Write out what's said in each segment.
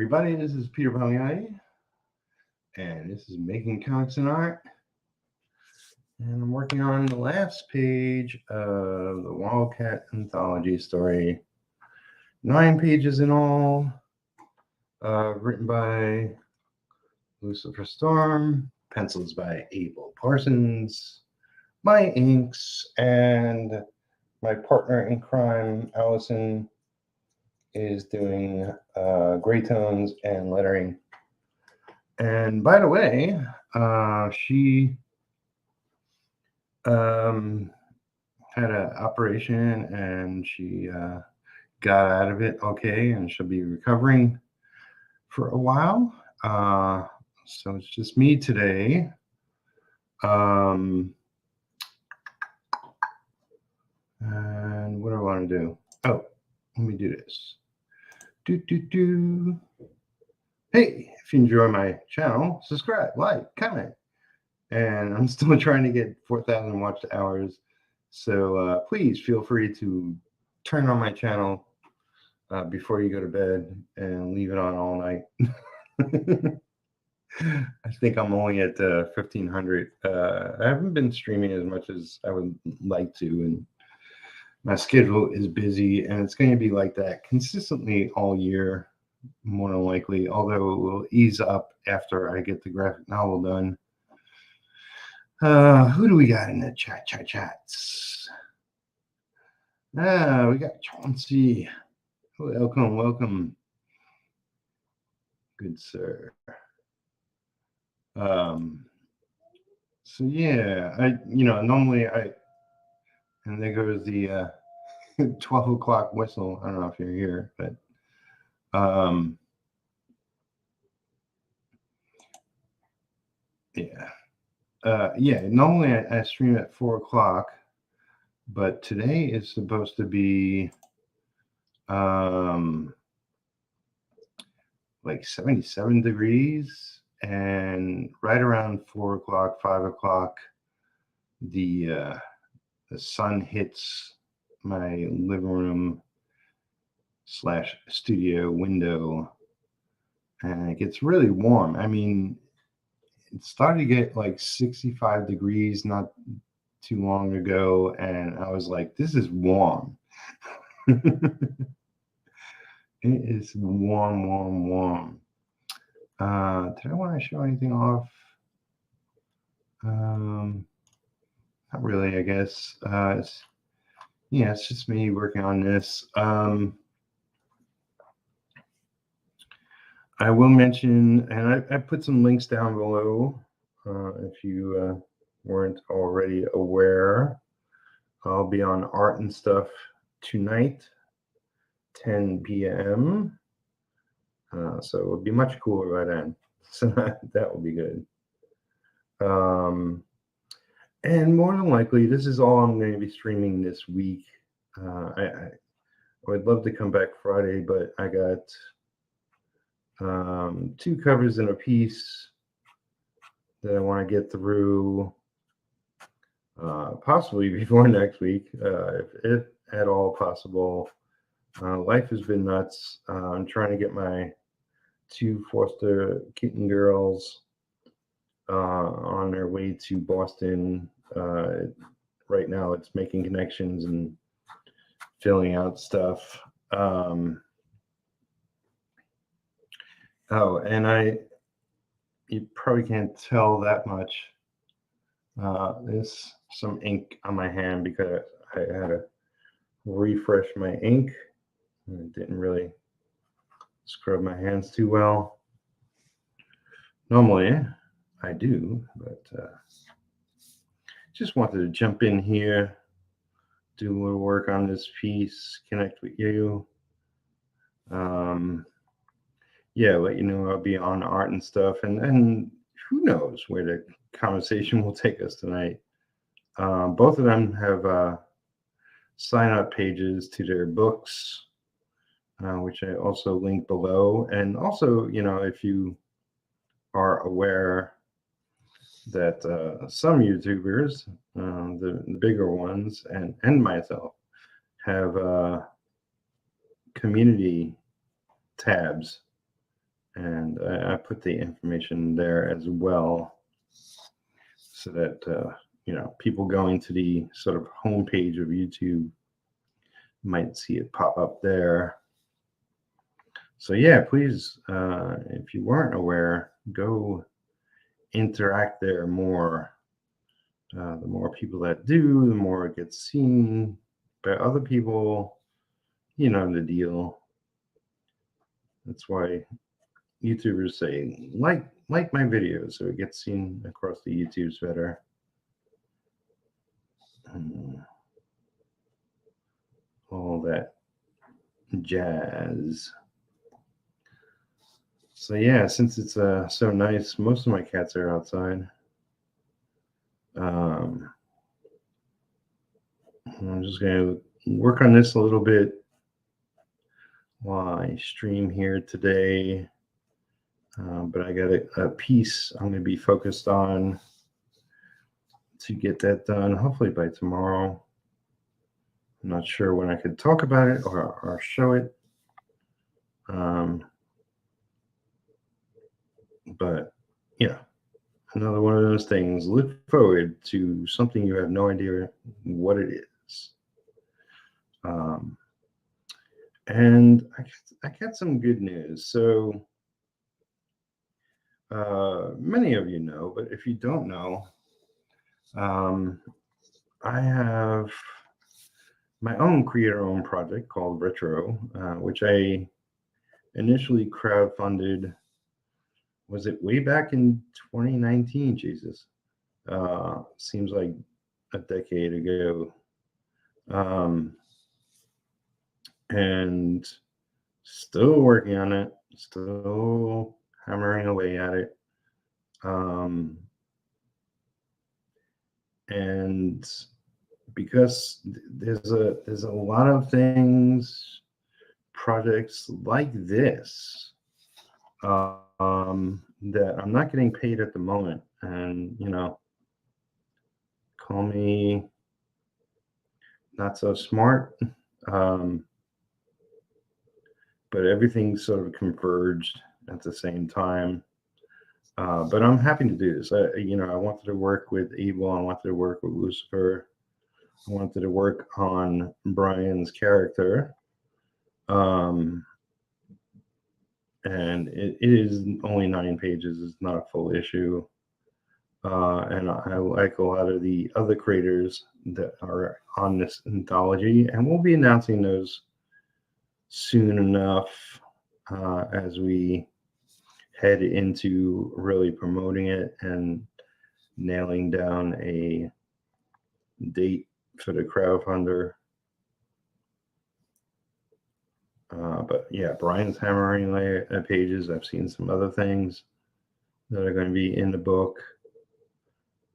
everybody. This is Peter Palmiotti, and this is Making Comics and Art. And I'm working on the last page of the Wildcat Anthology story. 9 pages in all, written by Lucifer Storm, pencils by Abel Parsons, my inks, and my partner in crime, Alison, is doing gray tones and lettering. And by the way, she had an operation and she got out of it okay, and she'll be recovering for a while. So it's just me today. And what do I want to do? Oh, let me do this. Hey, if you enjoy my channel, subscribe, like, comment. And I'm still trying to get 4,000 watched hours. So please feel free to turn on my channel before you go to bed and leave it on all night. I think I'm only at 1,500. I haven't been streaming as much as I would like to, and my schedule is busy, and it's going to be like that consistently all year, more than likely, although it will ease up after I get the graphic novel done. Who do we got in the chats? We got Chauncey. Welcome. Good sir. So yeah, normally and there goes the 12 o'clock whistle. I don't know if you're here, but normally I stream at 4 o'clock, but today is supposed to be like 77 degrees, and right around 4 o'clock, 5 o'clock, the sun hits my living room / studio window, and it gets really warm. I mean, it started to get like 65 degrees not too long ago, and I was like, this is warm. It is warm. Did I want to show anything off? Not really, I guess. It's just me working on this. I will mention, and I put some links down below if you weren't already aware. I'll be on Art and Stuff tonight, 10 p.m. So it would be much cooler by then. So that will be good. And more than likely, this is all I'm going to be streaming this week. I would love to come back Friday, but I got 2 covers and a piece that I want to get through, possibly before next week, if at all possible. Life has been nuts. I'm trying to get my 2 foster kitten girls on their way to Boston. Right now it's making connections and filling out stuff. And you probably can't tell that much. There's some ink on my hand because I had to refresh my ink. I didn't really scrub my hands too well. Normally I do, but just wanted to jump in here, do a little work on this piece, connect with you. Let you know I'll be on Art and Stuff, and who knows where the conversation will take us tonight. Both of them have sign-up pages to their books, which I also link below. And also, if you are aware that some YouTubers, the bigger ones, and myself, have community tabs And I put the information there as well, so that people going to the sort of homepage of YouTube might see it pop up there. So yeah, please, if you weren't aware, go interact there more. The more people that do, the more it gets seen by other people. You know the deal. That's why YouTubers say like my videos, so it gets seen across the YouTubes better. All that jazz. So yeah, since it's so nice, most of my cats are outside. I'm just gonna work on this a little bit while I stream here today. But I got a piece I'm going to be focused on to get that done, hopefully by tomorrow. I'm not sure when I could talk about it or show it. But yeah, another one of those things. Look forward to something you have no idea what it is. And I got some good news. So many of you know, but if you don't know, I have my own creator-owned project called Retro, which I initially crowdfunded. Was it way back in 2019? Jesus, seems like a decade ago. And still working on it, still hammering away at it. And because there's a lot of things, projects like this, that I'm not getting paid at the moment, and call me not so smart, but everything sort of converged at the same time. But I'm happy to do this. I wanted to work with Abel. I wanted to work with Lucifer. I wanted to work on Brian's character. And it is only 9 pages. It's not a full issue. And I like a lot of the other creators that are on this anthology, and we'll be announcing those soon enough, as we head into really promoting it and nailing down a date for the crowdfunder. But yeah, Brian's hammering pages. I've seen some other things that are going to be in the book,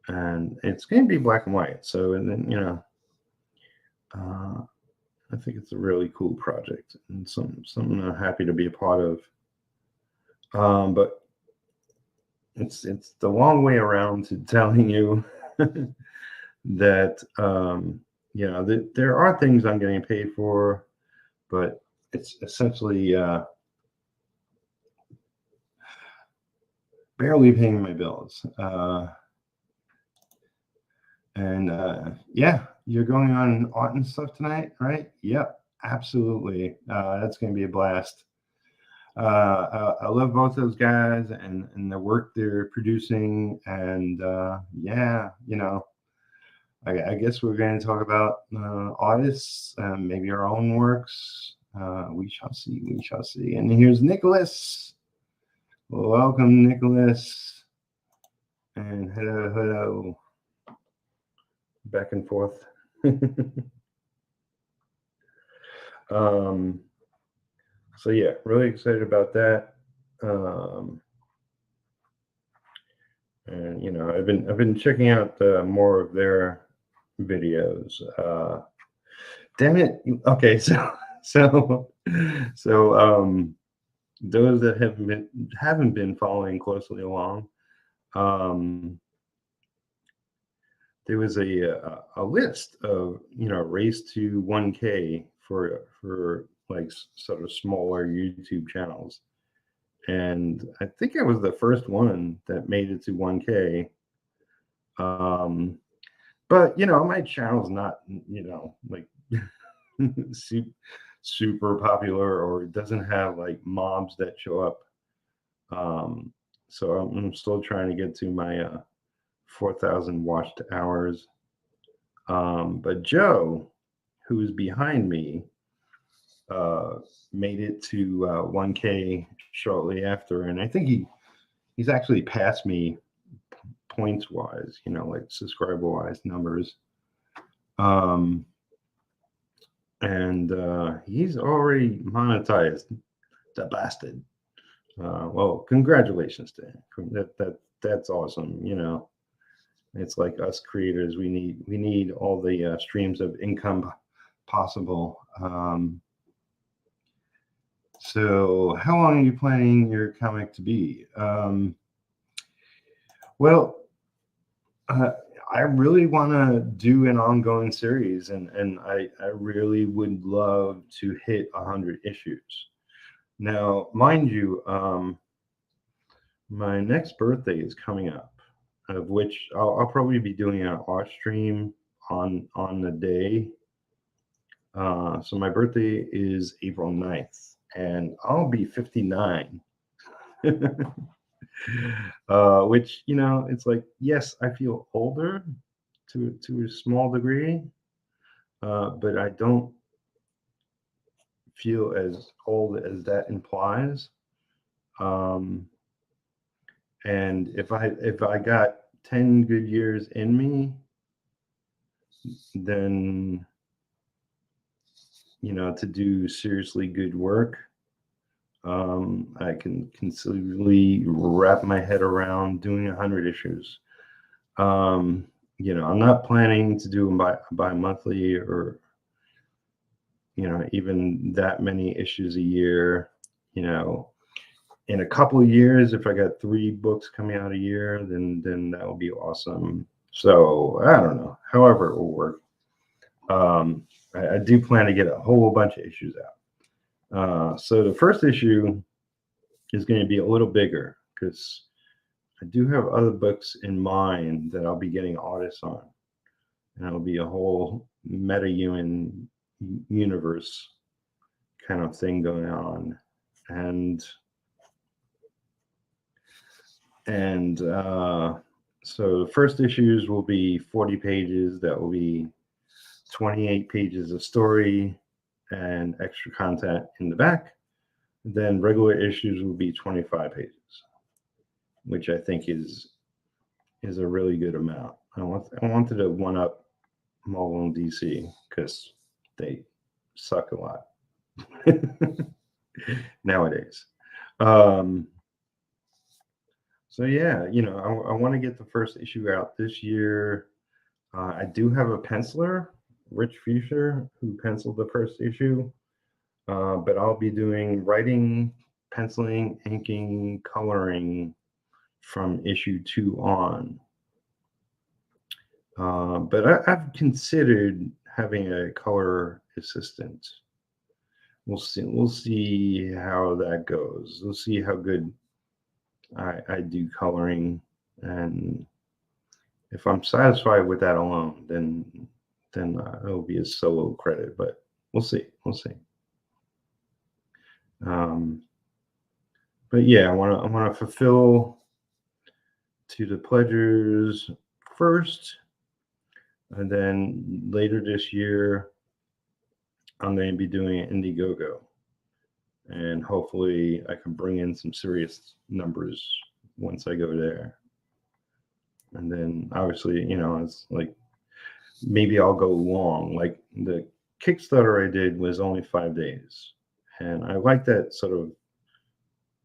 and it's going to be black and white. So, and then I think it's a really cool project and something I'm happy to be a part of. But it's the long way around to telling you that there are things I'm getting paid for, but it's essentially barely paying my bills. Yeah, you're going on art and stuff tonight, right? Yep, absolutely. That's going to be a blast. I love both those guys and the work they're producing. And yeah, I guess we're going to talk about artists, maybe our own works. We shall see. We shall see. And here's Nicholas. Welcome, Nicholas. And hello. Back and forth. So yeah, really excited about that. And I've been checking out more of their videos. Damn it. Okay, so those that haven't been following closely along, there was a list of race to 1K for like sort of smaller YouTube channels, and I think I was the first one that made it to 1K. But my channel's not, like super popular, or it doesn't have like mobs that show up. So I'm still trying to get to my 4,000 watched hours. But Joe, who is behind me, made it to 1K shortly after, and I think he's actually passed me points wise, like subscriber wise numbers. And he's already monetized, the bastard. Well, congratulations to him. That's awesome. It's like us creators. We need all the streams of income possible. So, how long are you planning your comic to be? Well, I really want to do an ongoing series, and I really would love to hit 100 issues. Now, mind you, my next birthday is coming up, of which I'll probably be doing an art stream on the day. So my birthday is April 9th, and I'll be 59. Which, it's like, yes, I feel older to a small degree, but I don't feel as old as that implies. And if I got 10 good years in me, then to do seriously good work, I can conceivably wrap my head around doing 100 issues. I'm not planning to do them by monthly, or even that many issues a year. In a couple of years, if I got 3 books coming out a year, then that will be awesome. So I don't know, however it will work. I do plan to get a whole bunch of issues out. So the first issue is going to be a little bigger, because I do have other books in mind that I'll be getting artists on, and it'll be a whole meta-human universe kind of thing going on. And so the first issues will be 40 pages. That will be 28 pages of story and extra content in the back. Then regular issues will be 25 pages, which I think is a really good amount. I wanted to one up McGlone DC, because they suck a lot nowadays. So yeah, I want to get the first issue out this year. I do have a penciler, Rich Fuchsia, who penciled the first issue, but I'll be doing writing, penciling, inking, coloring from issue 2 on. But I've considered having a color assistant. We'll see how that goes. We'll see how good I do coloring, and if I'm satisfied with that alone, then it'll be a solo credit. But we'll see. But yeah, I want to fulfill To the Pledgers first, and then later this year, I'm going to be doing Indiegogo, and hopefully I can bring in some serious numbers once I go there. And then obviously, it's like, maybe I'll go long. Like the Kickstarter I did was only 5 days, and I like that sort of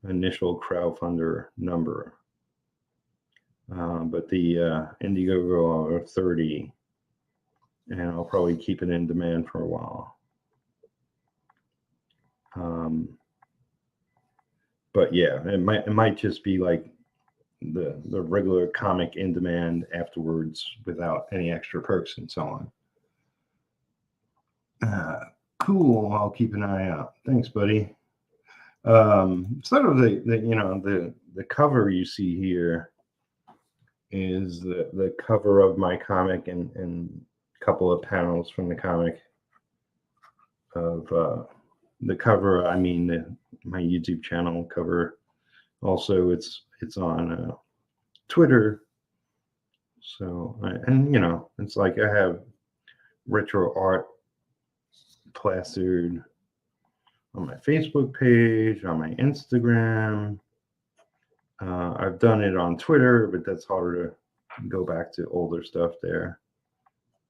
initial crowdfunder number. But the Indiegogo are 30, and I'll probably keep it in demand for a while. But yeah, it might just be like the regular comic in demand afterwards, without any extra perks and so on. Cool. I'll keep an eye out. Thanks, buddy. Sort of the cover you see here is the cover of my comic and a couple of panels from the comic of the cover. I mean, my YouTube channel cover. Also, it's on Twitter. So, and it's like I have retro art plastered on my Facebook page, on my Instagram. I've done it on Twitter, but that's harder to go back to older stuff there.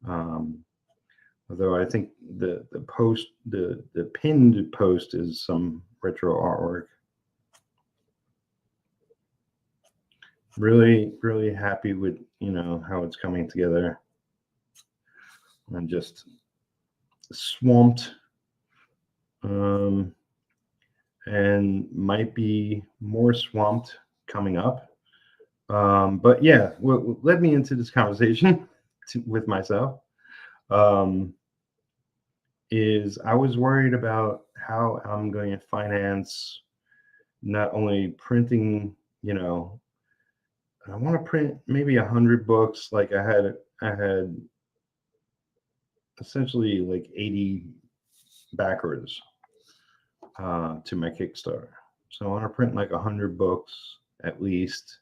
Although I think the post, the pinned post is some retro artwork. Really, really happy with how it's coming together. I'm just swamped, and might be more swamped coming up. But yeah, what led me into this conversation with myself is I was worried about how I'm going to finance not only printing, I want to print maybe 100 books. Like I had essentially like 80 backers to my Kickstarter. So I want to print like 100 books at least.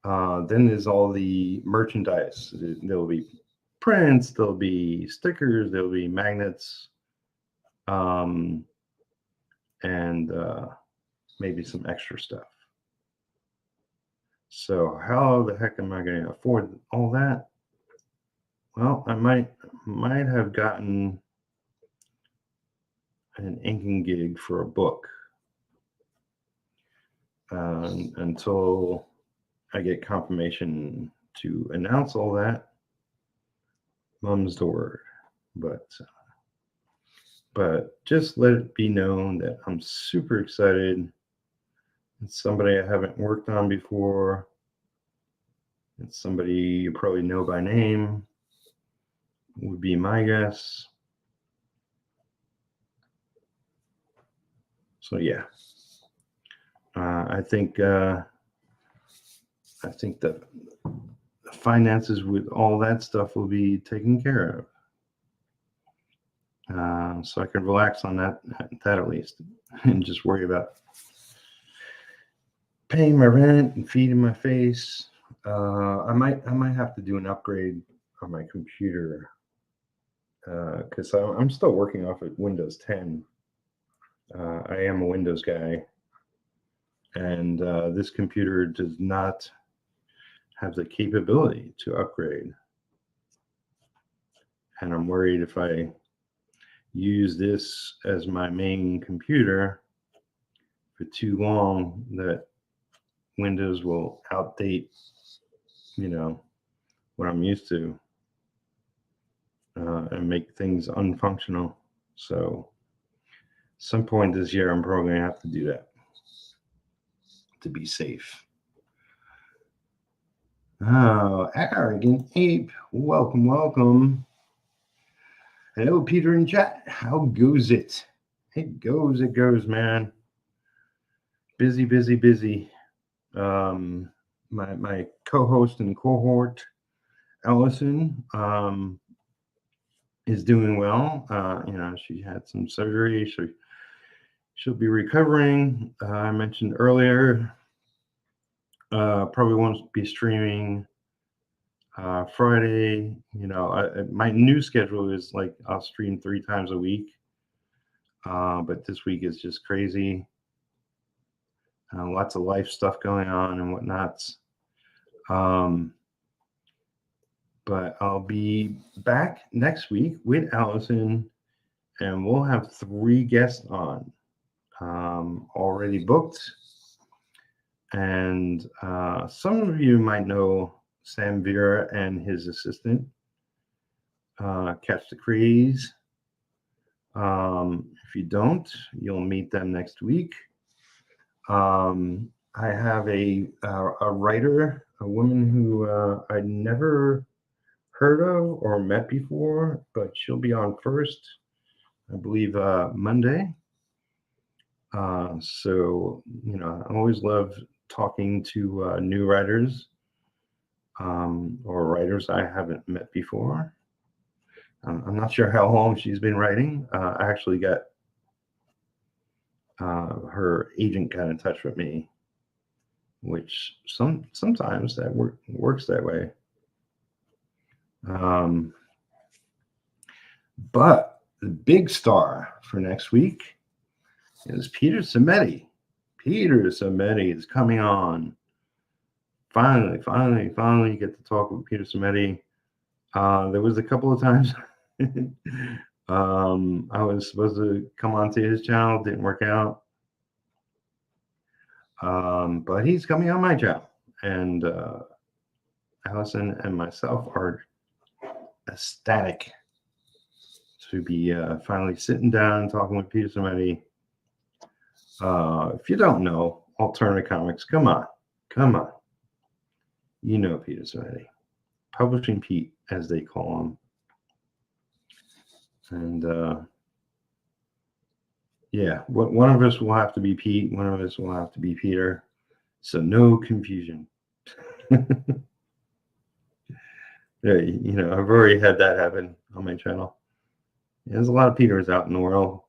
Then there's all the merchandise. There'll be prints, there'll be stickers, there'll be magnets, and maybe some extra stuff. So how the heck am I going to afford all that? Well, I might have gotten an inking gig for a book until I get confirmation to announce all that. Mum's the word, but just let it be known that I'm super excited. It's somebody I haven't worked on before. It's somebody you probably know by name, would be my guess. So yeah, I think the finances with all that stuff will be taken care of. So I can relax on that at least, and just worry about paying my rent and feeding my face. I might have to do an upgrade on my computer because I'm still working off of Windows 10. I am a Windows guy, and this computer does not have the capability to upgrade. And I'm worried if I use this as my main computer for too long that Windows will outdate, what I'm used to, and make things unfunctional. So some point this year, I'm probably going to have to do that to be safe. Oh, Arrogant Ape, welcome. Hello, Peter in chat. How goes it? It goes, man. Busy. My co-host and cohort, Alison, is doing well. She had some surgery. She'll be recovering. I mentioned earlier, probably won't be streaming Friday. My new schedule is like I'll stream 3 times a week. But this week is just crazy. Lots of life stuff going on and whatnot. But I'll be back next week with Alison, and we'll have 3 guests on already booked. And some of you might know Sam Vera and his assistant, Catch the Craze. If you don't, you'll meet them next week. I have a writer, a woman who I never heard of or met before, but she'll be on first, I believe, Monday. So, you know, I always love talking to new writers or writers I haven't met before. I'm not sure how long she's been writing. I actually got her agent got in touch with me, which sometimes that works that way. Um, but the big star for next week is Peter Cimetti. Peter Cimetti is coming on. Finally get to talk with Peter Cimetti. There was a couple of times I was supposed to come onto his channel, didn't work out. But he's coming on my channel, and Alison and myself are ecstatic to be finally sitting down and talking with Peter Cimetti. If you don't know alternative comics, come on. You know Peter Cimetti, Publishing Pete, as they call him. And yeah, one of us will have to be Pete, one of us will have to be Peter. So no confusion. Yeah, you know, I've already had that happen on my channel. There's a lot of Peters out in the world.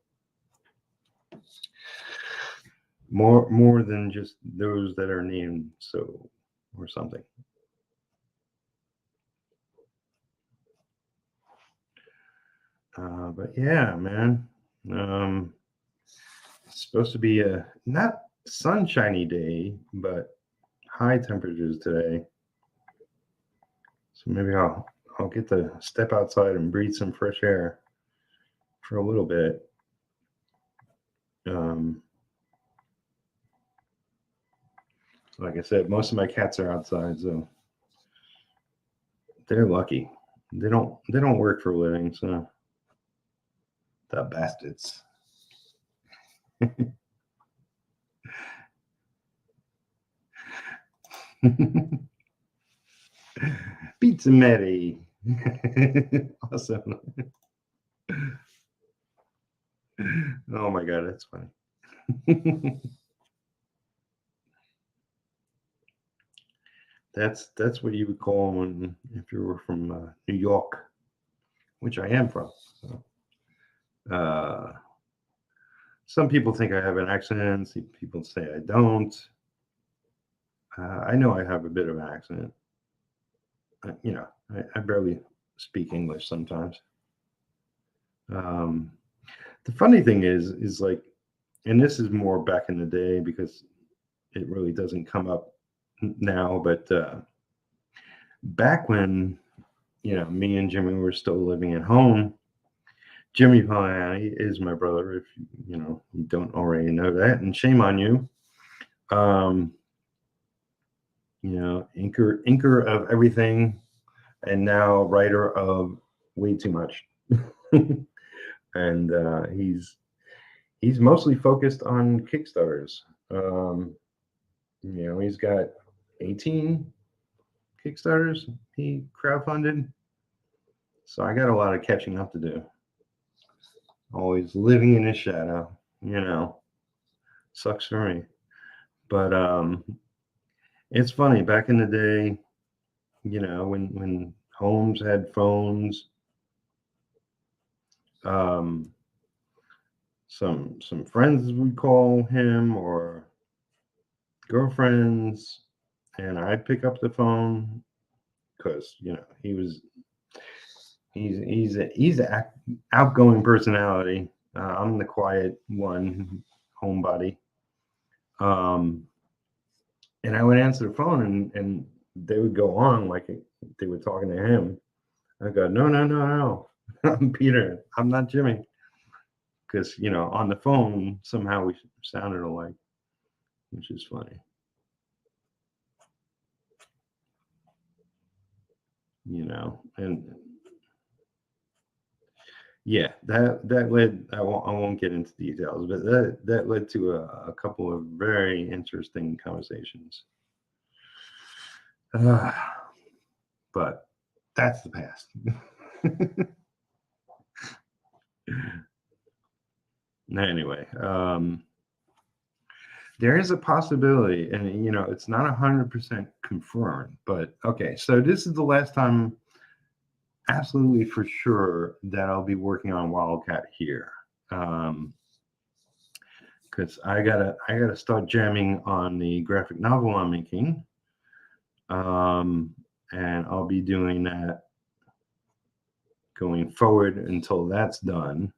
More than just those that are named so or something. But yeah, man. It's supposed to be a not sunshiny day, but high temperatures today. So maybe I'll get to step outside and breathe some fresh air for a little bit. Like I said, most of my cats are outside, so they're lucky. They don't work for a living, so the bastards. Pizza Mary. Awesome. Oh my god, that's funny. That's what you would call when if you were from New York, which I am from. So, some people think I have an accent. Some people say I don't. I know I have a bit of an accent. You know, I barely speak English sometimes. The funny thing is like, and this is more back in the day because it really doesn't come up now, but back when, you know, me and Jimmy were still living at home, Jimmy Palmiotti is my brother, if you know you don't already know that, and shame on you. You know, inker of everything, and now writer of way too much. And he's mostly focused on Kickstarters. You know, he's got 18 Kickstarters he crowdfunded. So I got a lot of catching up to do. Always living in his shadow, you know. Sucks for me. But it's funny, back in the day, you know, when homes had phones, um some friends would call him or girlfriends, and I'd pick up the phone because you know he's an outgoing personality. I'm the quiet one, homebody. Um, and I would answer the phone, and they would go on like they were talking to him. I go, no, I'm Peter. I'm not Jimmy. Because you know, on the phone somehow we sounded alike, which is funny. You know, and yeah, that led. I won't get into details, but that led to a couple of very interesting conversations. But that's the past. Anyway, there is a possibility, and you know, it's not 100% confirmed, but okay. So this is the last time, absolutely for sure, that I'll be working on Wildcat here. Because I gotta start jamming on the graphic novel I'm making, and I'll be doing that going forward until that's done.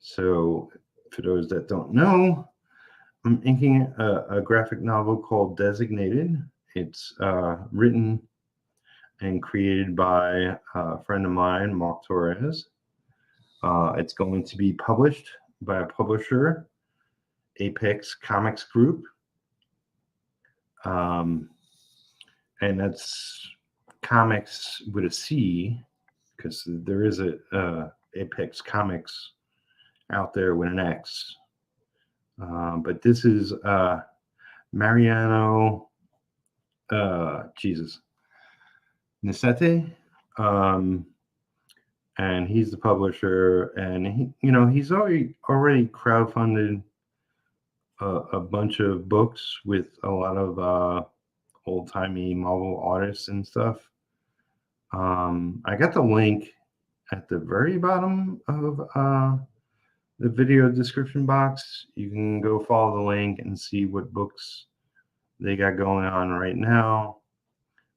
So, for those that don't know, I'm inking a graphic novel called Designated. It's written and created by a friend of mine, Mark Torres. It's going to be published by a publisher, Apex Comics Group. And that's comics with a C, because there is a Apex Comics out there with an X. But this is Mariano, Nisete, and he's the publisher, and he's already crowdfunded a bunch of books with a lot of old-timey Marvel artists and stuff. I got the link at the very bottom of the video description box. You can go follow the link and see what books they got going on right now.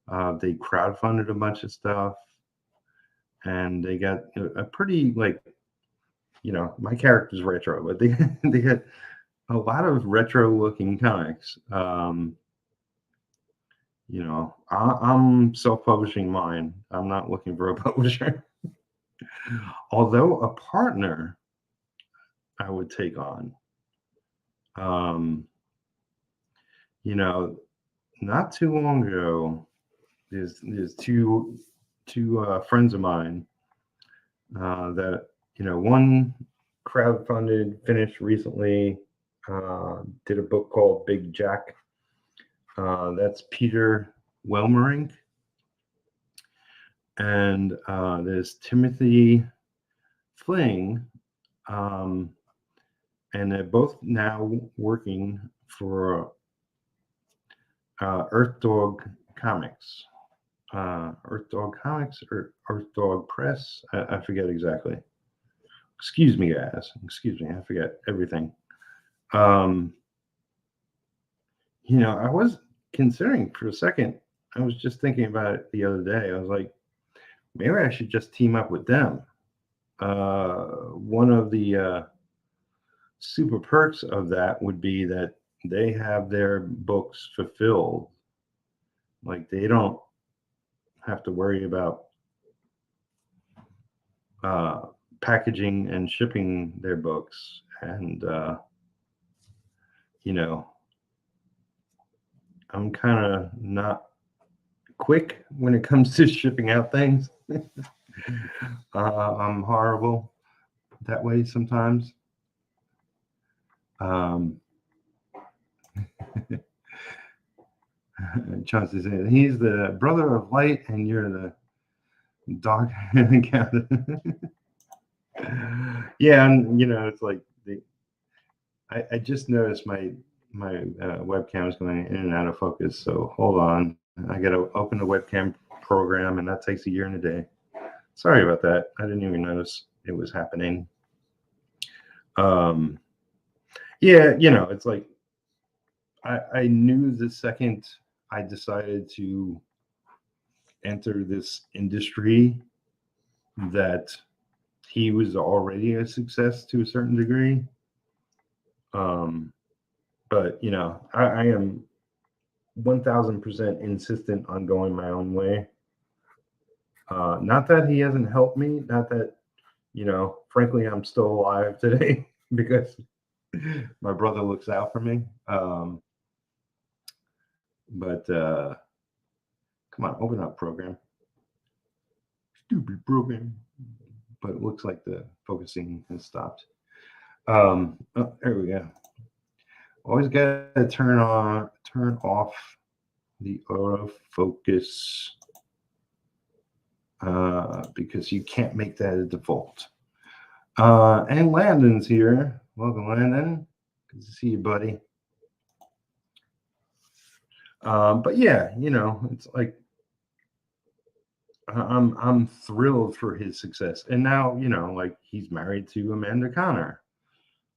They crowdfunded a bunch of stuff, and they got a pretty, like, my character's retro, but they had a lot of retro looking comics. I'm self-publishing mine. I'm not looking for a publisher. Although a partner I would take on. Not too long ago, there's two friends of mine that, one crowdfunded, finished recently, did a book called Big Jack. That's Peter Welmerink. And there's Timothy Fling, and they're both now working for Earth Dog Comics. Earth Dog Comics or Earth Dog Press. I forget exactly. Excuse me, guys. Excuse me. I forget everything. I was considering for a second. I was just thinking about it the other day. I was like, maybe I should just team up with them. One of the super perks of that would be that they have their books fulfilled. Like, they don't have to worry about packaging and shipping their books. And, I'm kind of not quick when it comes to shipping out things. I'm horrible that way sometimes. Chauncey said, he's the brother of light and you're the dark captain. Yeah, and it's like I just noticed my webcam is going in and out of focus, so hold on. I gotta open the webcam program, and that takes a year and a day. Sorry about that. I didn't even notice it was happening. Yeah, it's like I knew the second I decided to enter this industry that he was already a success to a certain degree. But I am 1000% insistent on going my own way. Not that he hasn't helped me, not that, frankly, I'm still alive today because my brother looks out for me. But come on, open up, program. Stupid program. But it looks like the focusing has stopped. Oh, there we go. Always got to turn off the autofocus because you can't make that a default. And Landon's here. Welcome, Landon. Good to see you, buddy. But yeah, it's like I'm thrilled for his success. And now, like he's married to Amanda Connor.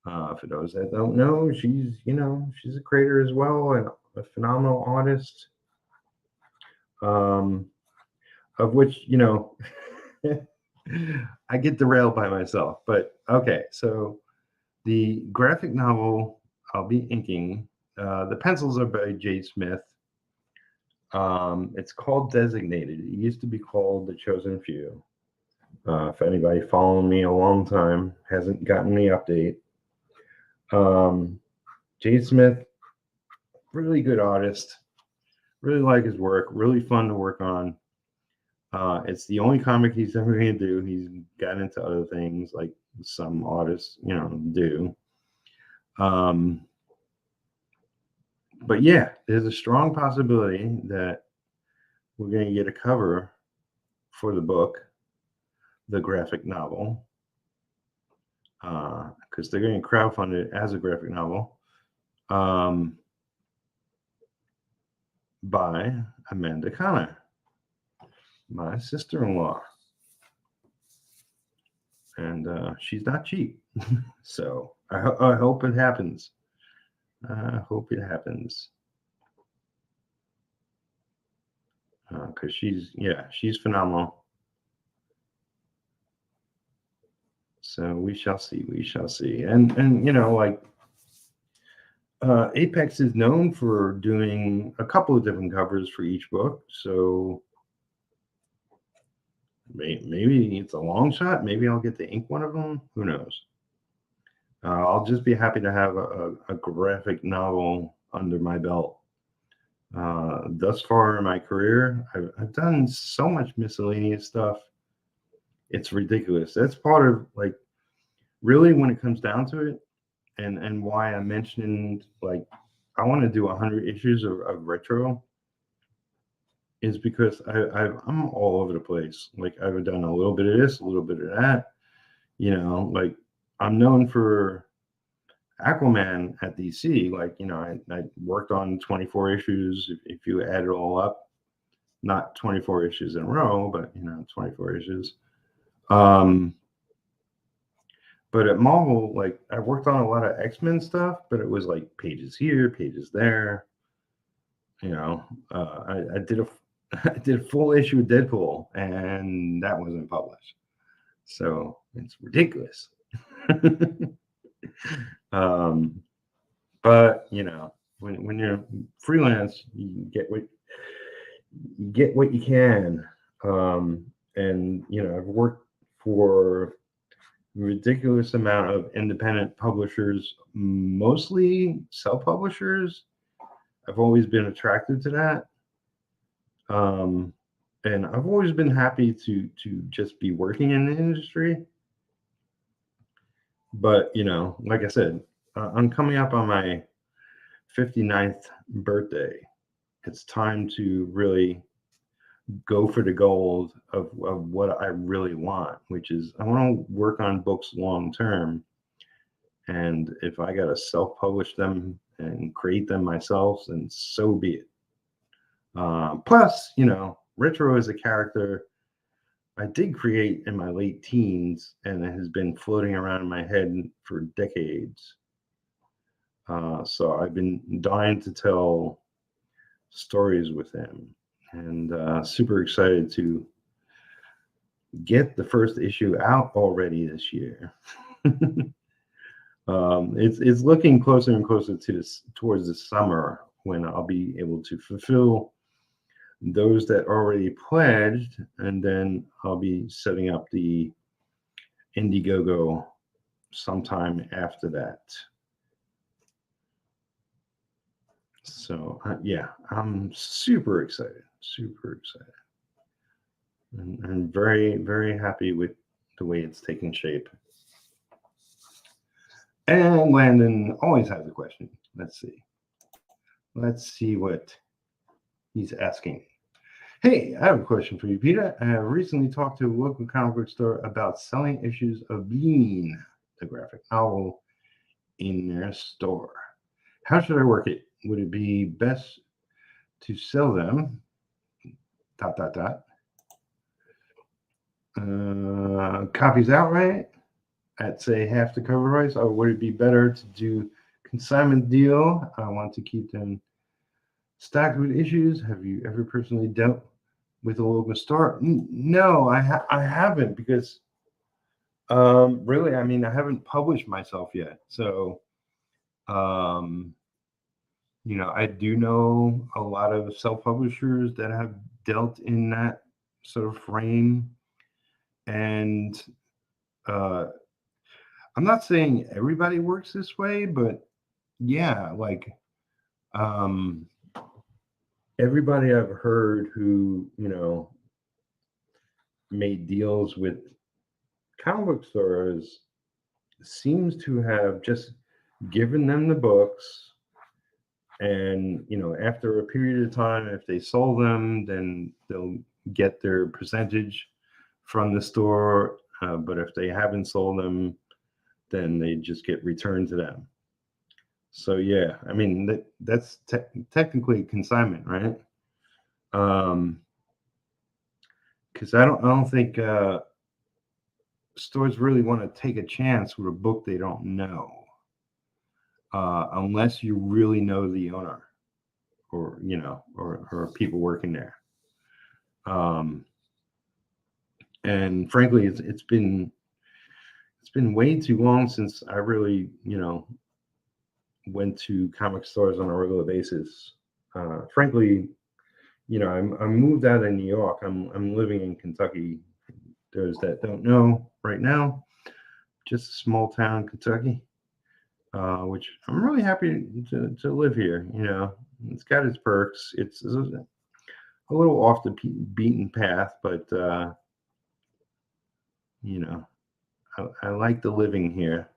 For those that don't know, she's a creator as well and a phenomenal artist. Of which, I get derailed by myself. But okay, so the graphic novel I'll be inking, the pencils are by Jay Smith. It's called Designated. It used to be called The Chosen Few. If anybody following me a long time hasn't gotten the update, Jay Smith, really good artist. Really like his work. Really fun to work on. It's the only comic he's ever going to do. He's got into other things like some artists, do. But yeah, there's a strong possibility that we're going to get a cover for the book, the graphic novel, because they're going to crowdfund it as a graphic novel, by Amanda Connor, my sister-in-law. And she's not cheap. So I hope it happens. I hope it happens. Because she's phenomenal. So we shall see. We shall see. And like Apex is known for doing a couple of different covers for each book. So maybe it's a long shot. Maybe I'll get to ink one of them. Who knows? I'll just be happy to have a graphic novel under my belt. Thus far in my career, I've done so much miscellaneous stuff. It's ridiculous. That's part of like really when it comes down to it, and why I mentioned like I want to do 100 issues of retro is because I'm all over the place. Like I've done a little bit of this, a little bit of that. Like I'm known for Aquaman at DC. Like I worked on 24 issues. If you add it all up, not 24 issues in a row, but 24 issues. But at Marvel, like I worked on a lot of X-Men stuff, but it was like pages here, pages there. I did a full issue of Deadpool, and that wasn't published, so it's ridiculous. But when you're freelance, you get what you can. And I've worked for ridiculous amount of independent publishers, mostly self-publishers. I've always been attracted to that. And I've always been happy to just be working in the industry. But like I said, I'm coming up on my 59th birthday. It's time to really go for the gold of what I really want, which is I want to work on books long term. And if I got to self-publish them and create them myself, then so be it. Plus, Retro is a character I did create in my late teens, and it has been floating around in my head for decades. So I've been dying to tell stories with him, and super excited to get the first issue out already this year. It's looking closer and closer towards the summer when I'll be able to fulfill those that already pledged, and then I'll be setting up the Indiegogo sometime after that. So yeah, I'm super excited, and very, very happy with the way it's taking shape. And Landon always has a question. Let's see what he's asking. Hey, I have a question for you, Peter. I have recently talked to a local comic book store about selling issues of Bean, the graphic novel, in their store. How should I work it? Would it be best to sell them. Dot dot dot. Copies outright at say half the cover price, or would it be better to do consignment deal? I want to keep them stacked with issues. Have you ever personally dealt with a local store? No, I haven't, because really, I mean, I haven't published myself yet. So I do know a lot of self-publishers that have dealt in that sort of frame. And I'm not saying everybody works this way, but yeah, like everybody I've heard who, made deals with comic book stores seems to have just given them the books, and after a period of time, if they sold them, then they'll get their percentage from the store, but if they haven't sold them, then they just get returned to them. So yeah, I mean that's technically consignment, right? Because I don't think stores really want to take a chance with a book they don't know, unless you really know the owner, or or people working there. And frankly, it's been way too long since I really went to comic stores on a regular basis. Frankly, I moved out of New York. I'm living in Kentucky. Those that don't know right now, just a small town, Kentucky, which I'm really happy to live here. It's got its perks. It's a little off the beaten path, but I like the living here.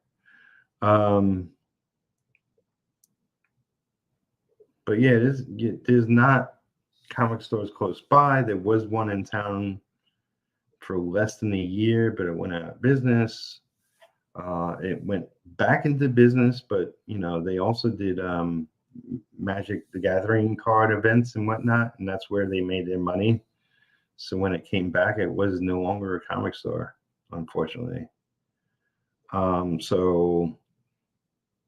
But yeah, there's not comic stores close by. There was one in town for less than a year, but it went out of business. It went back into business, but they also did Magic the Gathering card events and whatnot, and that's where they made their money. So when it came back, it was no longer a comic store, unfortunately. So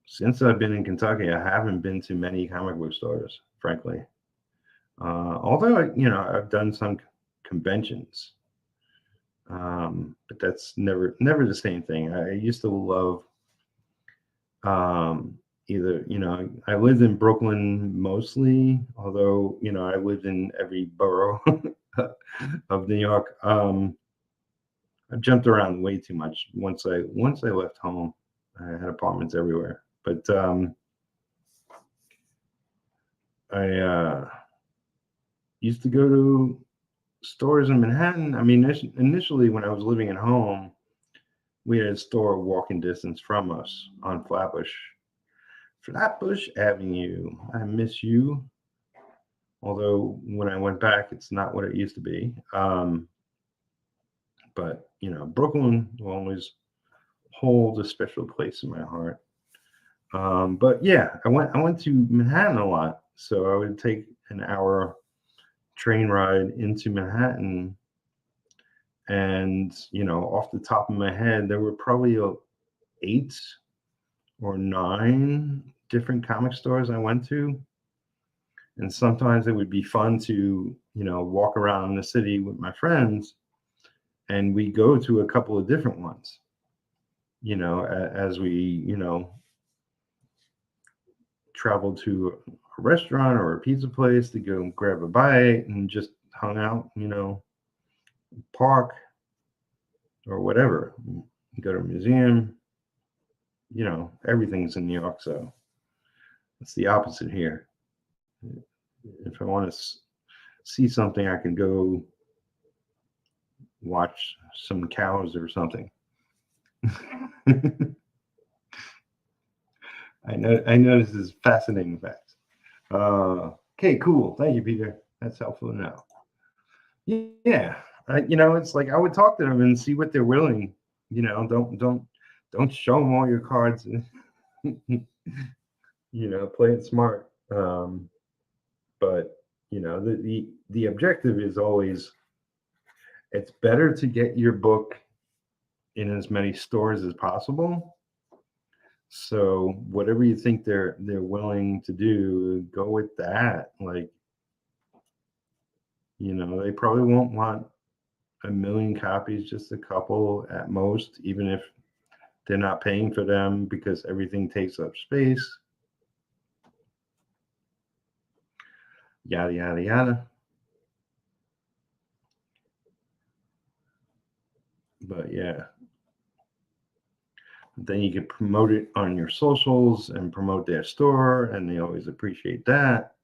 since I've been in Kentucky, I haven't been to many comic book stores, frankly. Although I've done some conventions, but that's never the same thing. I used to love either I lived in Brooklyn mostly, although I lived in every borough of New York. I jumped around way too much. Once I left home, I had apartments everywhere. But I used to go to stores in Manhattan. I mean, initially when I was living at home, we had a store walking distance from us on Flatbush Avenue. I miss you. Although when I went back, it's not what it used to be. But Brooklyn will always hold a special place in my heart. But yeah, I went to Manhattan a lot, so I would take an hour train ride into Manhattan, and off the top of my head, there were probably 8 or 9 different comic stores I went to, and sometimes it would be fun to walk around the city with my friends, and we go to a couple of different ones, as we traveled to a restaurant or a pizza place to go grab a bite and just hung out, park or whatever, go to a museum. Everything's in New York, so it's the opposite here. If I want to see something, I can go watch some cows or something. I know this is fascinating facts. Okay, cool. Thank you, Peter. That's helpful to know. Yeah, it's like I would talk to them and see what they're willing. Don't show them all your cards. Play it smart. But You know, the objective is always, it's better to get your book in as many stores as possible. So whatever you think they're willing to do, go with that. Like, you know, they probably won't want 1,000,000 copies, just a couple at most, even if they're not paying for them, because everything takes up space. Yada, yada, yada. But yeah. Then you can promote it on your socials and promote their store, and they always appreciate that.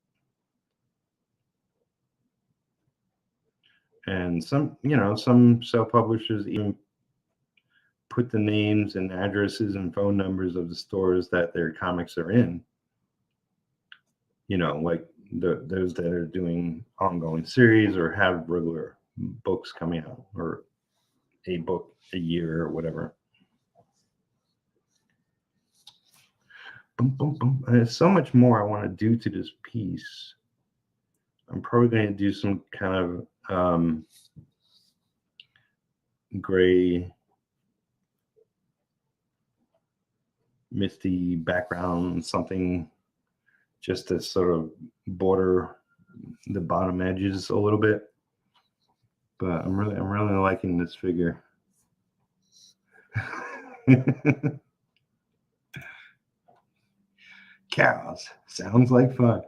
And some, you know, some self-publishers even put the names and addresses and phone numbers of the stores that their comics are in. You know, like those that are doing ongoing series or have regular books coming out, or a book a year or whatever. Boom, boom, boom. And there's so much more I want to do to this piece. I'm probably going to do some kind of gray, misty background, something just to sort of border the bottom edges a little bit. But I'm really liking this figure. Cows. Sounds like fun.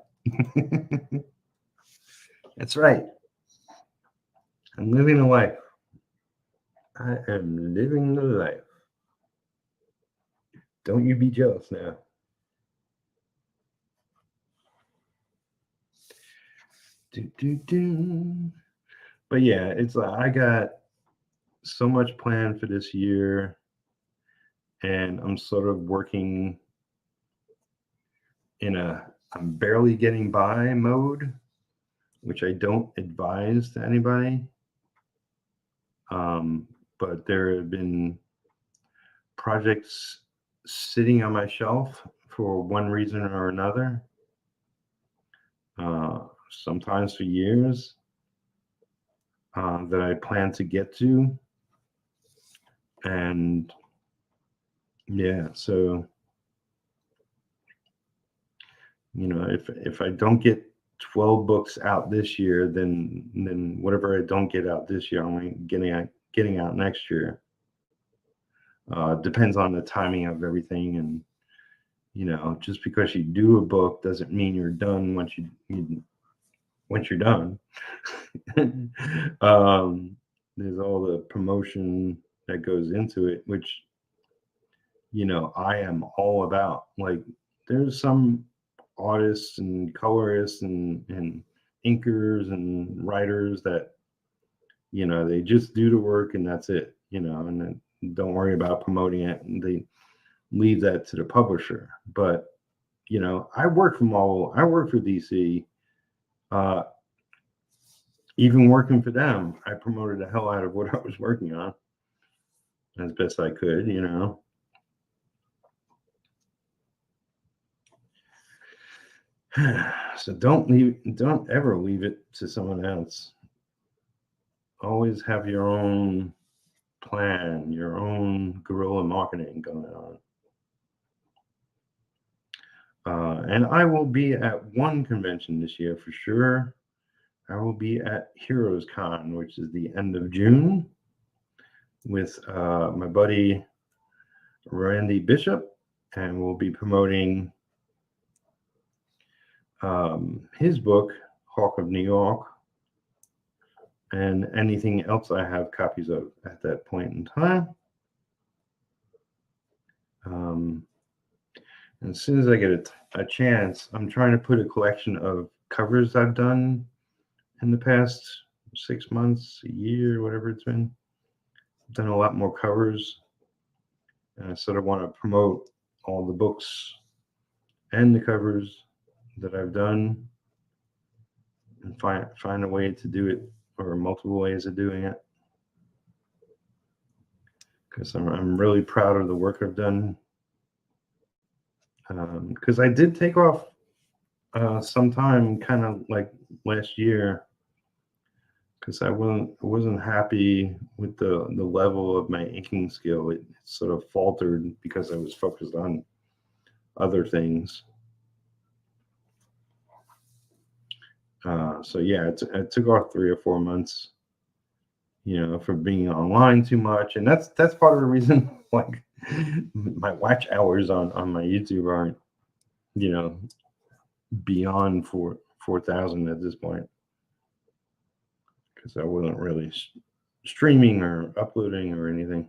That's right. I'm living a life. I am living the life. Don't you be jealous now. But yeah, it's like I got so much planned for this year, and I'm sort of working in I'm barely getting by mode, which I don't advise to anybody. But there have been projects sitting on my shelf for one reason or another, sometimes for years, that I plan to get to. And yeah, so, you know, if I don't get 12 books out this year, then whatever I don't get out this year, I'm getting out next year. Depends on the timing of everything. And, you know, just because you do a book doesn't mean you're done once you're done. There's all the promotion that goes into it, which, you know, I am all about. Like, there's some artists and colorists and inkers and writers that, you know, they just do the work and that's it, you know, and then don't worry about promoting it, and they leave that to the publisher. But, you know, I work for DC. Even working for them, I promoted the hell out of what I was working on as best I could, you know. So don't ever leave it to someone else. Always have your own plan, your own guerrilla marketing going on. And I will be at one convention this year for sure. I will be at Heroes Con, which is the end of June, with my buddy Randy Bishop, and we'll be promoting his book, Hawk of New York, and anything else I have copies of at that point in time. And as soon as I get a chance, I'm trying to put a collection of covers I've done in the past 6 months, a year, whatever it's been. I've done a lot more covers, and I sort of want to promote all the books and the covers that I've done, and find a way to do it, or multiple ways of doing it, because I'm really proud of the work I've done. Because I did take off sometime kind of like last year, because I wasn't happy with the level of my inking skill. It sort of faltered because I was focused on other things. So yeah, it took off 3 or 4 months, for being online too much, and that's part of the reason like my watch hours on my YouTube aren't, you know, beyond 4,000 at this point, because I wasn't really streaming or uploading or anything.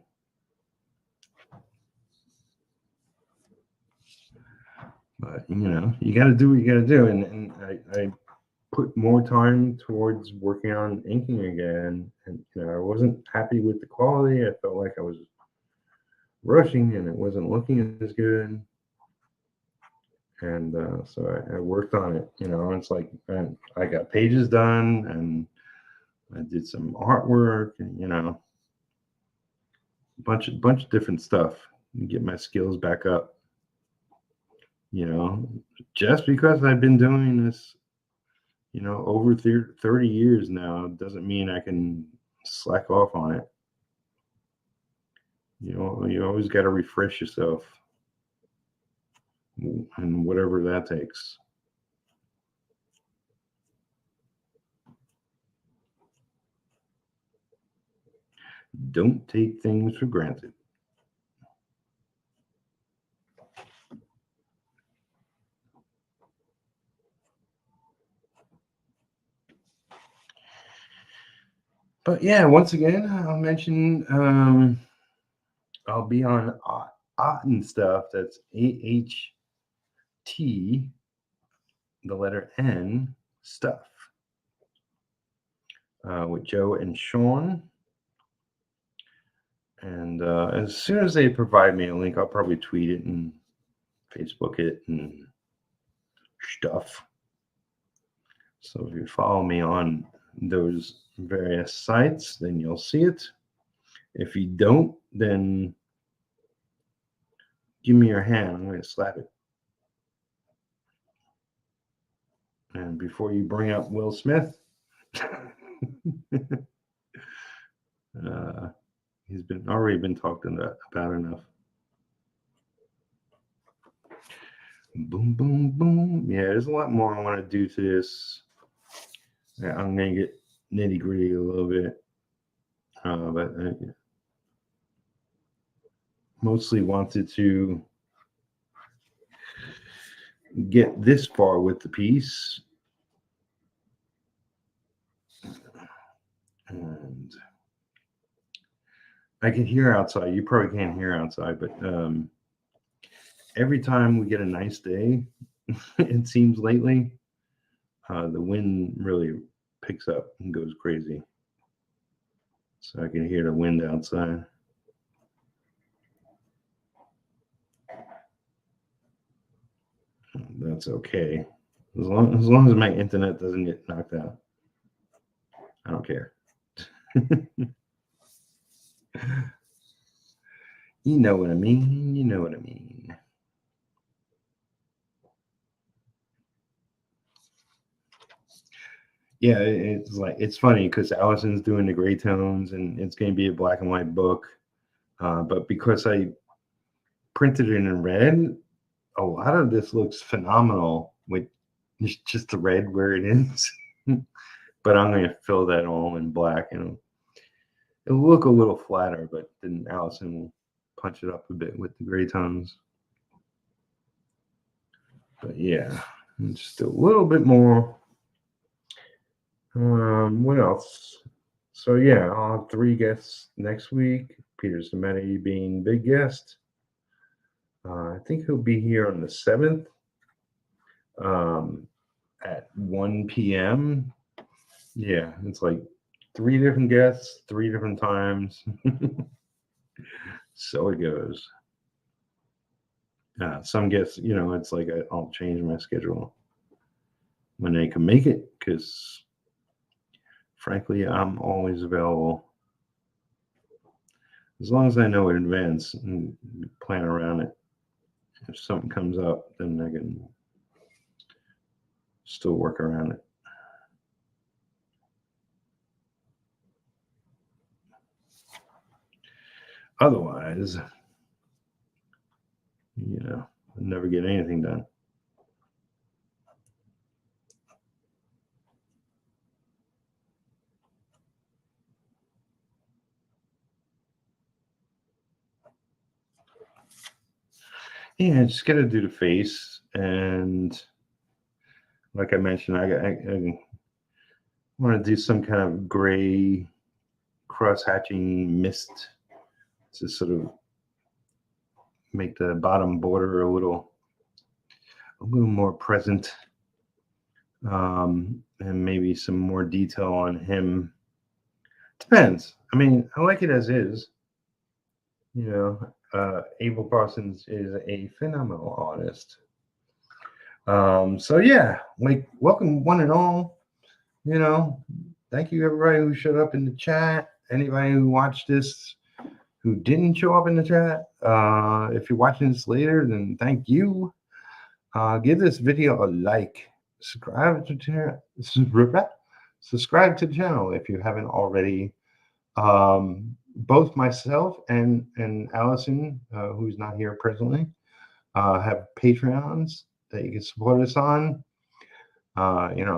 But you got to do what you got to do, and I put more time towards working on inking again, and I wasn't happy with the quality. I felt like I was rushing, and it wasn't looking as good. And so I worked on it. It's like I got pages done, and I did some artwork, and bunch of different stuff and get my skills back up. Just because I've been doing this, over 30 years now, doesn't mean I can slack off on it. You always got to refresh yourself, and whatever that takes. Don't take things for granted. But yeah, once again, I'll mention I'll be on Otten stuff. That's AHT, the letter N, stuff, with Joe and Sean. And as soon as they provide me a link, I'll probably tweet it and Facebook it and stuff. So if you follow me on those various sites, then you'll see it. If you don't, then give me your hand. I'm going to slap it. And before you bring up Will Smith, he's already been talked about enough. Boom, boom, boom. Yeah, there's a lot more I want to do to this. Yeah, I'm going to get nitty gritty a little bit. But mostly wanted to get this far with the piece. And I can hear outside. You probably can't hear outside, but every time we get a nice day, it seems lately, the wind really picks up and goes crazy. So I can hear the wind outside. That's okay. As long as my internet doesn't get knocked out, I don't care. You know what I mean. You know what I mean. Yeah, it's funny because Alison's doing the gray tones, and it's going to be a black and white book. But because I printed it in red, a lot of this looks phenomenal with just the red where it is. But I'm going to fill that all in black, and it'll look a little flatter. But then Alison will punch it up a bit with the gray tones. But yeah, just a little bit more. What else? So yeah, I'll have 3 guests next week. Peter Zametti being big guest. I think he'll be here on the 7th at 1 p.m. Yeah, it's like 3 different guests, 3 different times. So it goes. Some guests, it's like I'll change my schedule when they can make it, because frankly, I'm always available. As long as I know in advance and plan around it. If something comes up, then I can still work around it. Otherwise, I'll never get anything done. Yeah, just got to do the face, and like I mentioned, I want to do some kind of gray cross-hatching mist to sort of make the bottom border a little more present, and maybe some more detail on him. Depends. I mean, I like it as is. Abel Parsons is a phenomenal artist. So yeah, like, welcome one and all. Thank you everybody who showed up in the chat. Anybody who watched this who didn't show up in the chat, if you're watching this later, then thank you. Give this video a like. Subscribe to the channel if you haven't already. Both myself and Alison, who's not here presently, have Patreons that you can support us on.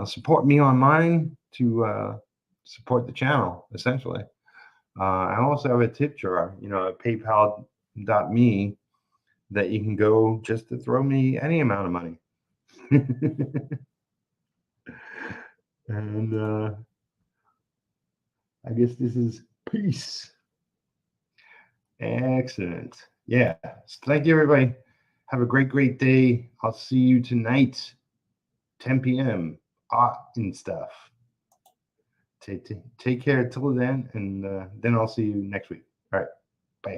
Support me on mine to support the channel, essentially. I also have a tip jar, at paypal.me, that you can go just to throw me any amount of money. And I guess this is peace. Excellent. Yeah. So thank you, everybody. Have a great day. I'll see you tonight, 10 p.m. art and stuff. Take care till then, and then I'll see you next week. All right.